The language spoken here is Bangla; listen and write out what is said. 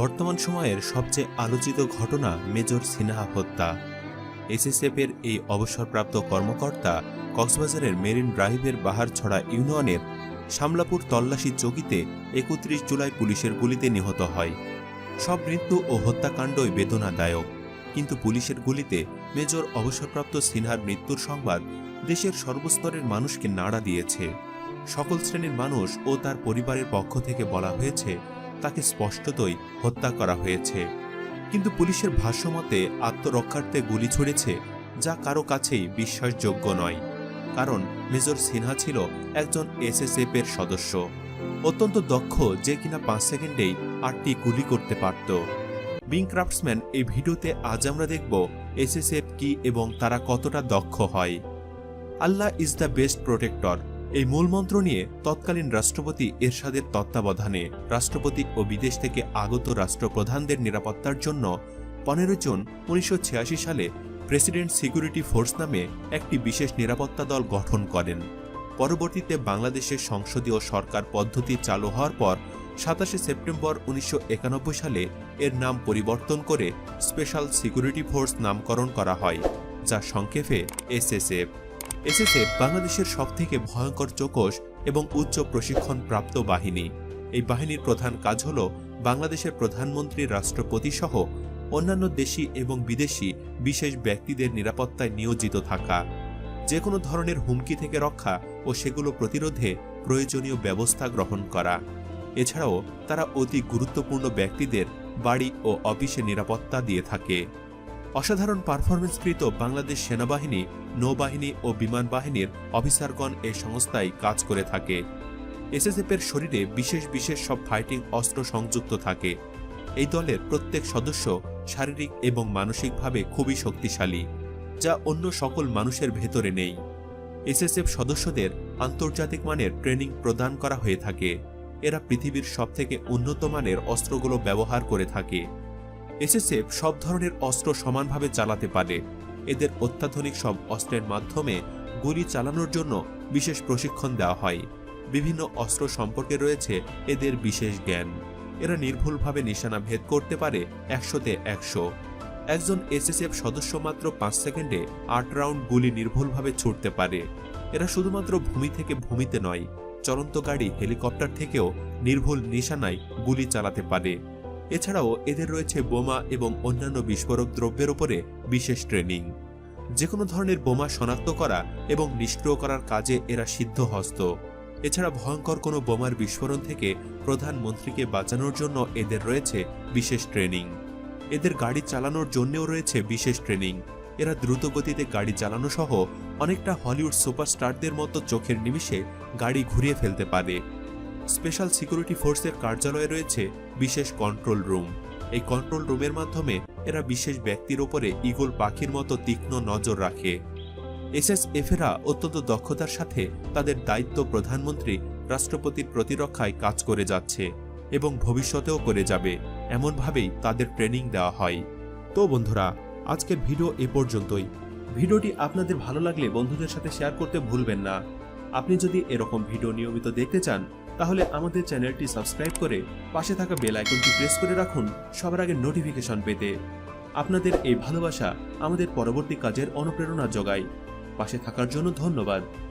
বর্তমান সময়ের সবচেয়ে আলোচিত ঘটনা মেজর সিনহা হত্যা। এসএসএফের এই অবসরপ্রাপ্ত কর্মকর্তা কক্সবাজারের মেরিন ড্রাইভের বাহারছড়া ইউনিয়নের শামলাপুর তল্লাশি চৌকিতে ৩১ জুলাই পুলিশের গুলিতে নিহত হয়। সব মৃত্যু ও হত্যাকাণ্ডই বেদনাদায়ক, কিন্তু পুলিশের গুলিতে মেজর অবসরপ্রাপ্ত সিনহার মৃত্যুর সংবাদ দেশের সর্বস্তরের মানুষকে নাড়া দিয়েছে। সকল শ্রেণীর মানুষ ও তার পরিবারের পক্ষ থেকে বলা হয়েছে তাকে স্পষ্টতই হত্যা করা হয়েছে, কিন্তু পুলিশের ভাষ্যমতে আত্মরক্ষার্থে গুলি ছুড়েছে, যা কারো কাছেই বিশ্বাসযোগ্য নয়। কারণ মেজর সিনহা ছিল একজন এসএসএফের সদস্য, অত্যন্ত দক্ষ, যে কিনা ৫ সেকেন্ডেই ৮টি গুলি করতে পারত। বিং ক্রাফটসম্যান এই ভিডিওতে আজ আমরা দেখব এসএসএফ কি এবং তারা কতটা দক্ষ হয়। আল্লাহ ইজ দ্য বেস্ট প্রোটেক্টর, এই মূলমন্ত্র নিয়ে তৎকালীন রাষ্ট্রপতি এরশাদের তত্ত্বাবধানে রাষ্ট্রপতি ও বিদেশ থেকে আগত রাষ্ট্রপ্রধানদের নিরাপত্তার জন্য ১৫ জুন ১৯৮৬ সালে প্রেসিডেন্ট সিকিউরিটি ফোর্স নামে একটি বিশেষ নিরাপত্তা দল গঠন করেন। পরবর্তীতে বাংলাদেশের সংসদীয় সরকার পদ্ধতি চালু হওয়ার পর ২৭ সেপ্টেম্বর ১৯৯১ সালে এর নাম পরিবর্তন করে স্পেশাল সিকিউরিটি ফোর্স নামকরণ করা হয়, যা সংক্ষেপে এসএসএফ। এসএসএফ বাংলাদেশের সবথেকে ভয়ঙ্কর চৌকস এবং উচ্চ প্রশিক্ষণ প্রাপ্ত বাহিনী। এই বাহিনীর প্রধান কাজ হল বাংলাদেশের প্রধানমন্ত্রী, রাষ্ট্রপতি সহ অন্যান্য দেশি এবং বিদেশি বিশেষ ব্যক্তিদের নিরাপত্তায় নিয়োজিত থাকা, যে কোনো ধরনের হুমকি থেকে রক্ষা ও সেগুলো প্রতিরোধে প্রয়োজনীয় ব্যবস্থা গ্রহণ করা। এছাড়াও তারা অতি গুরুত্বপূর্ণ ব্যক্তিদের বাড়ি ও অফিসে নিরাপত্তা দিয়ে থাকে। অসাধারণ পারফরমেন্সকৃত বাংলাদেশ সেনাবাহিনী, নৌবাহিনী ও বিমান বাহিনীর অফিসারগণ এই সংস্থায় কাজ করে থাকে। এসএসএফের শরীরে বিশেষ বিশেষ সব ফাইটিং অস্ত্র সংযুক্ত থাকে। এই দলের প্রত্যেক সদস্য শারীরিক এবং মানসিকভাবে খুবই শক্তিশালী, যা অন্য সকল মানুষের ভেতরে নেই। এসএসএফ সদস্যদের আন্তর্জাতিক মানের ট্রেনিং প্রদান করা হয়ে থাকে। এরা পৃথিবীর সবথেকে উন্নত মানের অস্ত্রগুলো ব্যবহার করে থাকে। এসএসএফ সব ধরনের অস্ত্র সমানভাবে চালাতে পারে। এদের অত্যাধুনিক সব অস্ত্রের মাধ্যমে গুলি চালানোর জন্য বিশেষ প্রশিক্ষণ দেওয়া হয়। বিভিন্ন অস্ত্র সম্পর্কে রয়েছে এদের বিশেষ জ্ঞান। এরা নির্ভুলভাবে নিশানা ভেদ করতে পারে ১০০-তে ১০০। একজন এসএসএফ সদস্য মাত্র ৫ সেকেন্ডে ৮ রাউন্ড গুলি নির্ভুলভাবে ছুটতে পারে। এরা শুধুমাত্র ভূমি থেকে ভূমিতে নয়, চলন্ত গাড়ি, হেলিকপ্টার থেকেও নির্ভুল নিশানায় গুলি চালাতে পারে। এছাড়াও এদের রয়েছে বোমা এবং অন্যান্য বিস্ফোরক দ্রব্যের উপরে বিশেষ ট্রেনিং। যে কোনো ধরনের বোমা শনাক্ত করা এবং নিষ্ক্রিয় করার কাজে এরা সিদ্ধহস্ত। এছাড়া ভয়ঙ্কর কোনো বোমার বিস্ফোরণ থেকে প্রধানমন্ত্রীকে বাঁচানোর জন্য এদের রয়েছে বিশেষ ট্রেনিং। এদের গাড়ি চালানোর জন্যও রয়েছে বিশেষ ট্রেনিং। এরা দ্রুত গতিতে গাড়ি চালানো সহ অনেকটা হলিউড সুপারস্টারদের মতো চোখের নিমিষে গাড়ি ঘুরিয়ে ফেলতে পারে। স্পেশাল সিকিউরিটি ফোর্সের কার্যালয়ে রয়েছে বিশেষ কন্ট্রোল রুম। এই কন্ট্রোল রুমের মাধ্যমে এরা বিশেষ ব্যক্তির ওপরে ঈগল পাখির মতো তীক্ষ্ণ নজর রাখে। এসএসএফেরা অত্যন্ত দক্ষতার সাথে তাদের দায়িত্ব প্রধানমন্ত্রী, রাষ্ট্রপতির প্রতিরক্ষায় কাজ করে যাচ্ছে এবং ভবিষ্যতেও করে যাবে, এমনভাবেই তাদের ট্রেনিং দেওয়া হয়। তো বন্ধুরা, আজকের ভিডিও এ পর্যন্তই। ভিডিওটি আপনাদের ভালো লাগলে বন্ধুদের সাথে শেয়ার করতে ভুলবেন না। আপনি যদি এরকম ভিডিও নিয়মিত দেখতে চান, তাহলে আমাদের চ্যানেলটি সাবস্ক্রাইব করে পাশে থাকা বেল আইকনটি প্রেস করে রাখুন সবার আগে নোটিফিকেশন পেতে। আপনাদের এই ভালোবাসা আমাদের পরবর্তী কাজের অনুপ্রেরণা যোগায়। পাশে থাকার জন্য ধন্যবাদ।